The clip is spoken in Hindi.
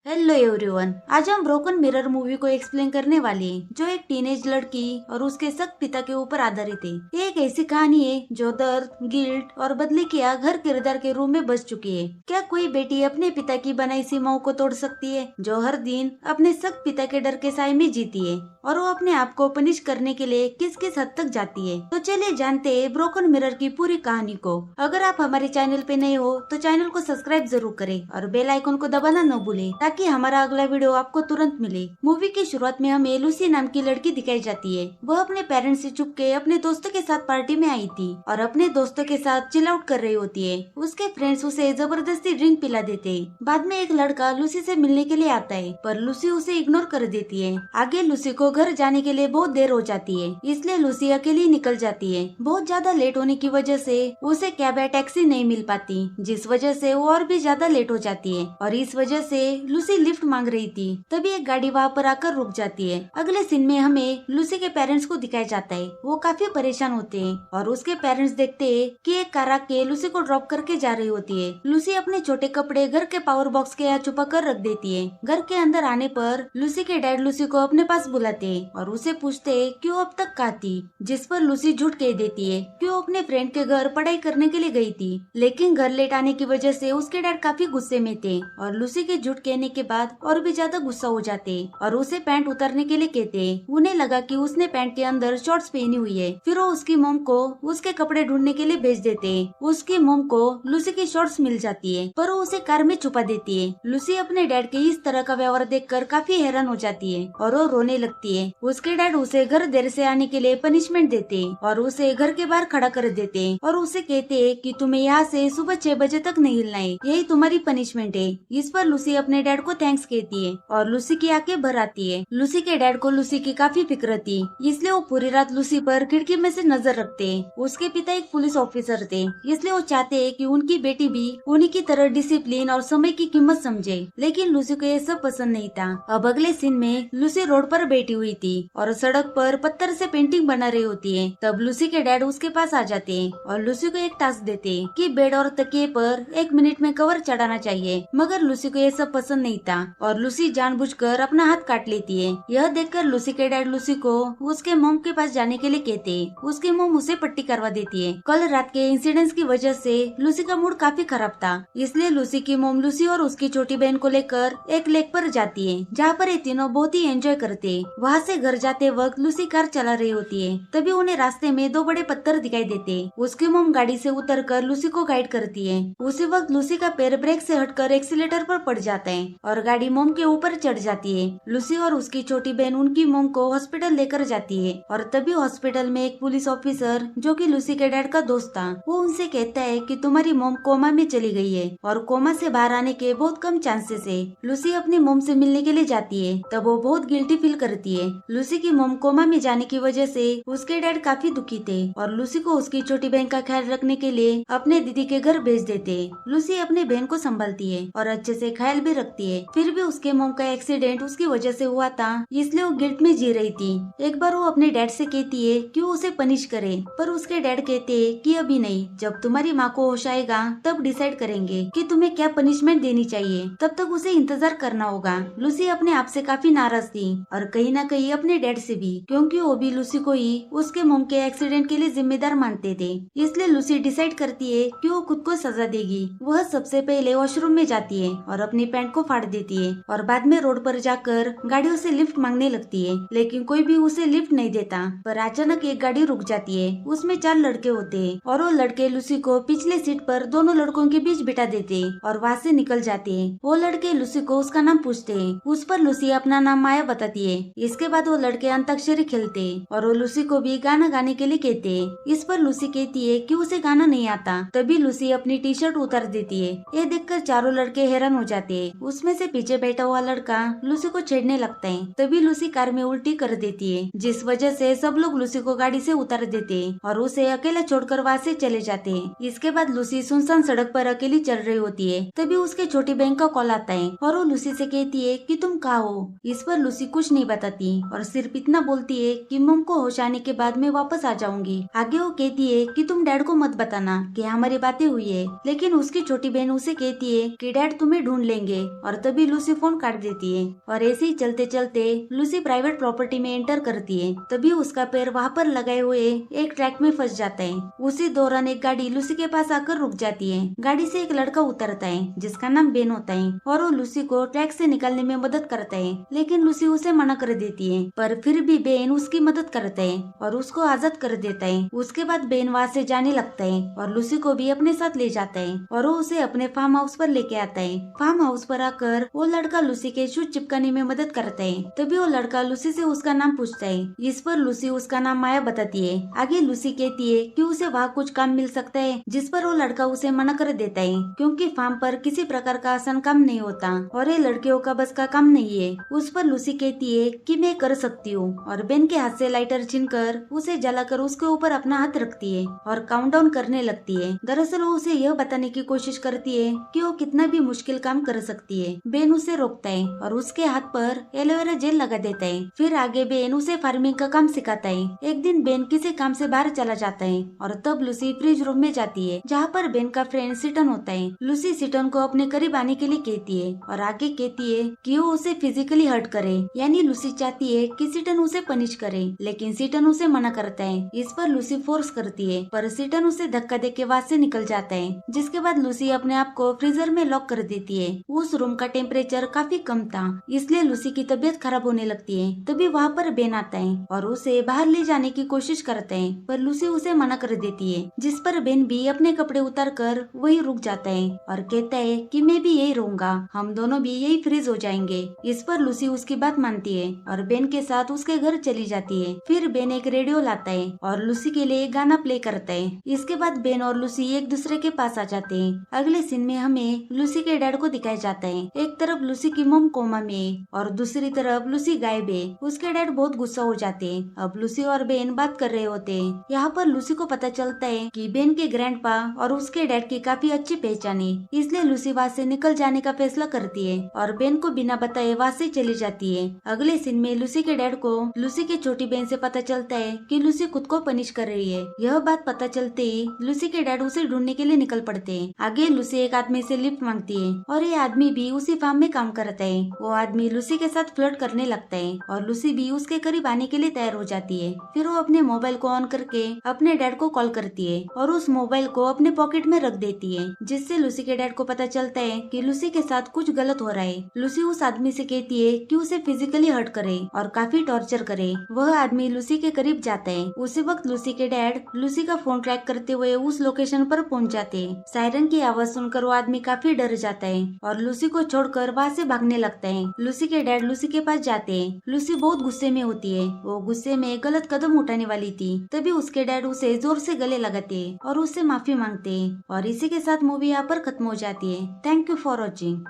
हेलो एवरीवन, आज हम ब्रोकन मिरर मूवी को एक्सप्लेन करने वाले हैं, जो एक टीनेज लड़की और उसके सख्त पिता के ऊपर आधारित है। ये एक ऐसी कहानी है जो दर्द, गिल्ट और बदले की आग हर किरदार के रूप में बस चुकी है। क्या कोई बेटी अपने पिता की बनाई सीमाओं को तोड़ सकती है, जो हर दिन अपने सख्त पिता के डर के साए में जीती है, और वो अपने आप को पनिश करने के लिए किस किस हद तक जाती है। तो चलिए जानते हैं ब्रोकन मिरर की पूरी कहानी को। अगर आप हमारे चैनल पे नए हो तो चैनल को सब्सक्राइब जरूर करें और बेल आइकन को दबाना न भूलें, ताकि हमारा अगला वीडियो आपको तुरंत मिले। मूवी की शुरुआत में हमें लूसी नाम की लड़की दिखाई जाती है। वह अपने पेरेंट्स से छुप के अपने दोस्तों के साथ पार्टी में आई थी और अपने दोस्तों के साथ चिल आउट कर रही होती है। उसके फ्रेंड्स उसे जबरदस्ती ड्रिंक पिला देते हैं। बाद में एक लड़का लूसी से मिलने के लिए आता है, पर लूसी उसे इग्नोर कर देती है। आगे लूसी को घर जाने के लिए बहुत देर हो जाती है, इसलिए लूसी अकेली निकल जाती है। बहुत ज्यादा लेट होने की वजह से उसे कैब या टैक्सी नहीं मिल पाती, जिस वजह से वो और भी ज्यादा लेट हो जाती है और इस वजह से लूसी लिफ्ट मांग रही थी। तभी एक गाड़ी वहाँ पर आकर रुक जाती है। अगले सीन में हमें लूसी के पेरेंट्स को दिखाया जाता है। वो काफी परेशान होते हैं और उसके पेरेंट्स देखते हैं कि एक कार आके लूसी को ड्रॉप करके जा रही होती है। लूसी अपने छोटे कपड़े घर के पावर बॉक्स के यहाँ छुपा कर रख देती है। घर के अंदर आने पर लूसी के डैड लूसी को अपने पास बुलाते हैं और उसे पूछते हैं कि वो अब तक कहाँ थी, जिस पर लूसी झूठ कह देती है कि वो अपने फ्रेंड के घर पढ़ाई करने के लिए गई थी। लेकिन घर लेट आने की वजह से उसके डैड काफी गुस्से में थे और लूसी के झूठ कहने के बाद और भी ज्यादा गुस्सा हो जाते और उसे पैंट उतारने के लिए कहते। उन्हें लगा कि उसने पैंट के अंदर शॉर्ट्स पहनी हुई है। फिर वो उसकी मॉम को उसके कपड़े ढूंढने के लिए भेज देते। उसकी मॉम को लूसी की शॉर्ट्स मिल जाती है, पर वो उसे कार में छुपा देती है। लूसी अपने डैड के इस तरह का व्यवहार देखकर काफी हैरान हो जाती है और वो रोने लगती है। उसके डैड उसे घर देर से आने के लिए पनिशमेंट देते और उसे घर के बाहर खड़ा कर देते और उसे कहते हैं कि तुम्हें यहाँ से सुबह 6 बजे तक नहीं हिलना है, यही तुम्हारी पनिशमेंट है। इस पर लूसी अपने डैड को थैंक्स कहती है और लूसी की आंखें भर आती है। लूसी के डैड को लूसी की काफी फिक्र थी, इसलिए वो पूरी रात लूसी पर खिड़की में से नजर रखते हैं। उसके पिता एक पुलिस ऑफिसर थे, इसलिए वो चाहते हैं कि उनकी बेटी भी उन्हीं की तरह डिसिप्लिन और समय की कीमत समझे। लेकिन लूसी को ये सब पसंद नहीं था। अब अगले सीन में लूसी रोड पर बैठी हुई थी और सड़क पर पत्थर से पेंटिंग बना रही होती है। तब लूसी के डैड उसके पास आ जाते हैं और लूसी को एक टास्क देते हैं कि बेड और तकिए पर 1 मिनट में कवर चढ़ाना चाहिए। मगर लूसी को ये सब पसंद नहीं था और लूसी जानबूझकर अपना हाथ काट लेती है। यह देखकर लूसी के डैड लूसी को उसके मोम के पास जाने के लिए कहते हैं। उसकी मोम उसे पट्टी करवा देती है। कल रात के इंसिडेंट्स की वजह से लूसी का मूड काफी खराब था, इसलिए लूसी की मोम लूसी और उसकी छोटी बहन को लेकर एक लेक पर जाती है, जहाँ पर ये तीनों बहुत ही एंजॉय करते हैं। वहाँ से घर जाते वक्त लूसी कार चला रही होती है। तभी उन्हें रास्ते में 2 बड़े पत्थर दिखाई देते। उसकी मोम गाड़ी से उतरकर लूसी को गाइड करती है। उसी वक्त लूसी का पैर ब्रेक से हटकर एक्सीलेटर पर पड़ जाता है और गाड़ी मोम के ऊपर चढ़ जाती है। लूसी और उसकी छोटी बहन उनकी मोम को हॉस्पिटल लेकर जाती है और तभी हॉस्पिटल में एक पुलिस ऑफिसर, जो कि लूसी के डैड का दोस्त था, वो उनसे कहता है कि तुम्हारी मोम कोमा में चली गई है और कोमा से बाहर आने के बहुत कम चांसेस है। लूसी अपनी मोम से मिलने के लिए जाती है, तब वो बहुत गिल्टी फील करती है। लूसी की मोम कोमा में जाने की वजह से उसके डैड काफी दुखी थे और लूसी को उसकी छोटी बहन का ख्याल रखने के लिए अपने दीदी के घर भेज देते। लूसी अपनी बहन को संभालती है और अच्छे से ख्याल भी रखती है। फिर भी उसके मोम का एक्सीडेंट उसकी वजह से हुआ था, इसलिए वो गिल्ट में जी रही थी। एक बार वो अपने डैड से कहती है कि वो उसे पनिश करे, पर उसके डैड कहते हैं कि अभी नहीं, जब तुम्हारी माँ को होश आएगा तब डिसाइड करेंगे कि तुम्हें क्या पनिशमेंट देनी चाहिए, तब तक उसे इंतजार करना होगा। लूसी अपने आप से काफी नाराज थी और कहीं न कहीं अपने डैड से भी, क्योंकि वो भी लूसी को ही उसके मोम के एक्सीडेंट के लिए जिम्मेदार मानते थे। इसलिए लूसी डिसाइड करती है कि वो खुद को सजा देगी। वह सबसे पहले वॉशरूम में जाती है और अपनी पैंट को फाड़ देती है और बाद में रोड पर जाकर गाड़ियों से लिफ्ट मांगने लगती है, लेकिन कोई भी उसे लिफ्ट नहीं देता। पर अचानक एक गाड़ी रुक जाती है। उसमें 4 लड़के होते हैं और वो लड़के लूसी को पिछले सीट पर दोनों लड़कों के बीच बिठा देते हैं और वहाँ से निकल जाते हैं। वो लड़के लूसी को उसका नाम पूछते हैं। उस पर लूसी अपना नाम माया बताती है। इसके बाद वो लड़के अंताक्षरी खेलते हैं और वो लूसी को भी गाना गाने के लिए कहते हैं। इस पर लूसी कहती है कि उसे गाना नहीं आता। तभी लूसी अपनी टी शर्ट उतार देती है। ये देखकर चारों लड़के हैरान हो जाते हैं। उसमें से पीछे बैठा हुआ लड़का लूसी को छेड़ने लगता है। तभी लूसी कार में उल्टी कर देती है, जिस वजह से सब लोग लूसी को गाड़ी से उतार देते हैं और उसे अकेला छोड़कर वहाँ से चले जाते हैं। इसके बाद लूसी सुनसान सड़क पर अकेली चल रही होती है। तभी उसके छोटी बहन का कॉल आता है और वो लूसी से कहती है कि तुम कहाँ हो। इस पर लूसी कुछ नहीं बताती और सिर्फ इतना बोलती है कि मम को होश आने के बाद मैं वापस आ जाऊंगी। आगे वो कहती है कि तुम डैड को मत बताना कि हमारी बातें हुई है, लेकिन उसकी छोटी बहन उसे कहती है कि डैड तुम्हें ढूंढ लेंगे और और तभी लूसी फोन काट देती है और ऐसे ही चलते चलते लूसी प्राइवेट प्रॉपर्टी में एंटर करती है। तभी उसका पैर वहाँ पर लगाए हुए एक ट्रैक में फंस जाता है। उसी दौरान एक गाड़ी लूसी के पास आकर रुक जाती है। गाड़ी से एक लड़का उतरता है जिसका नाम बेन होता है और वो लूसी को ट्रैक से निकालने में मदद करता है, लेकिन लूसी उसे मना कर देती है। पर फिर भी बेन उसकी मदद करता है और उसको आजाद कर देता है। उसके बाद बेन वहाँ से जाने लगता है और लूसी को भी अपने साथ ले जाता है और वो उसे अपने फार्म हाउस पर लेके आता है। फार्म हाउस पर आकर वो लड़का लूसी के शूज चिपकाने में मदद करता है। तभी वो लड़का लूसी से उसका नाम पूछता है। इस पर लूसी उसका नाम माया बताती है। आगे लूसी कहती है कि उसे वहाँ कुछ काम मिल सकता है, जिस पर वो लड़का उसे मना कर देता है क्योंकि फार्म पर किसी प्रकार का आसान काम नहीं होता और ये लड़कियों का बस का काम नहीं है। उस पर लूसी कहती है कि मैं कर सकती हूँ और बेन के हाथ से लाइटर छीनकर उसे जलाकर उसके ऊपर अपना हाथ रखती है और काउंटडाउन करने लगती है। दरअसल वो उसे यह बताने की कोशिश करती है कि वो कितना भी मुश्किल काम कर सकती है। बेन उसे रोकता है और उसके हाथ पर एलोवेरा जेल लगा देता है। फिर आगे बेन उसे फार्मिंग का काम सिखाता है। एक दिन बेन किसी काम से बाहर चला जाता है और तब लूसी फ्रिज रूम में जाती है जहाँ पर बेन का फ्रेंड सिटन होता है। लूसी सिटन को अपने करीब आने के लिए कहती है और आगे कहती है कि वो उसे फिजिकली हर्ट करे, यानी लूसी चाहती है कि सिटन उसे पनिश करे, लेकिन सिटन उसे मना करता है। इस पर लूसी फोर्स करती है पर सिटन उसे धक्का देके वहाँ से निकल जाता है, जिसके बाद लूसी अपने आप को फ्रीजर में लॉक कर देती है। उस रूम का टेम्परेचर काफी कम था, इसलिए लूसी की तबीयत खराब होने लगती है। तभी वहाँ पर बेन आता है और उसे बाहर ले जाने की कोशिश करता है पर लूसी उसे मना कर देती है, जिस पर बेन भी अपने कपड़े उतार कर वही रुक जाता है और कहता है कि मैं भी यही रहूंगा, हम दोनों भी यही फ्रीज हो जाएंगे। इस पर लूसी उसकी बात मानती है और बेन के साथ उसके घर चली जाती है। फिर बेन एक रेडियो लाता है और लूसी के लिए एक गाना प्ले करता है। इसके बाद बेन और लूसी एक दूसरे के पास आ जाते हैं। अगले सीन में हमें लूसी के डैड को दिखाया जाता है। एक तरफ लूसी की मॉम कोमा में है और दूसरी तरफ लूसी गायब है। उसके डैड बहुत गुस्सा हो जाते हैं। अब लूसी और बेन बात कर रहे होते हैं। यहाँ पर लूसी को पता चलता है कि बेन के ग्रैंडपा और उसके डैड की काफी अच्छी पहचान है, इसलिए लूसी वहाँ से निकल जाने का फैसला करती है और बेन को बिना बताए वहाँ से चली जाती है। अगले सीन में लूसी के डैड को लूसी की छोटी बहन से पता चलता है कि लूसी खुद को पनिश कर रही है। यह बात पता चलते ही लूसी के डैड उसे ढूंढने के लिए निकल पड़ते हैं। आगे लूसी एक आदमी से लिफ्ट मांगती है और ये आदमी भी उसी फार्म में काम करता है। वो आदमी लूसी के साथ फ्लर्ट करने लगता है और लूसी भी उसके करीब आने के लिए तैयार हो जाती है। फिर वो अपने मोबाइल को ऑन करके अपने डैड को कॉल करती है और उस मोबाइल को अपने पॉकेट में रख देती है, जिससे लूसी के डैड को पता चलता है कि लूसी के साथ कुछ गलत हो रहा है। लूसी उस आदमी से कहती है कि उसे फिजिकली हर्ट करे और काफी टॉर्चर करे। वह आदमी लूसी के करीब जाता है। उसी वक्त लूसी के डैड लूसी का फोन ट्रैक करते हुए उस लोकेशन पर पहुंच जाते हैं। सायरन की आवाज सुनकर वो आदमी काफी डर जाता है और लूसी को छोड़कर वहाँ से भागने लगता है। लूसी के डैड लूसी के पास जाते हैं। लूसी बहुत गुस्से में होती है। वो गुस्से में गलत कदम उठाने वाली थी। तभी उसके डैड उसे जोर से गले लगाते हैं और उससे माफी मांगते हैं और इसी के साथ मूवी यहाँ पर खत्म हो जाती है। Thank you for watching.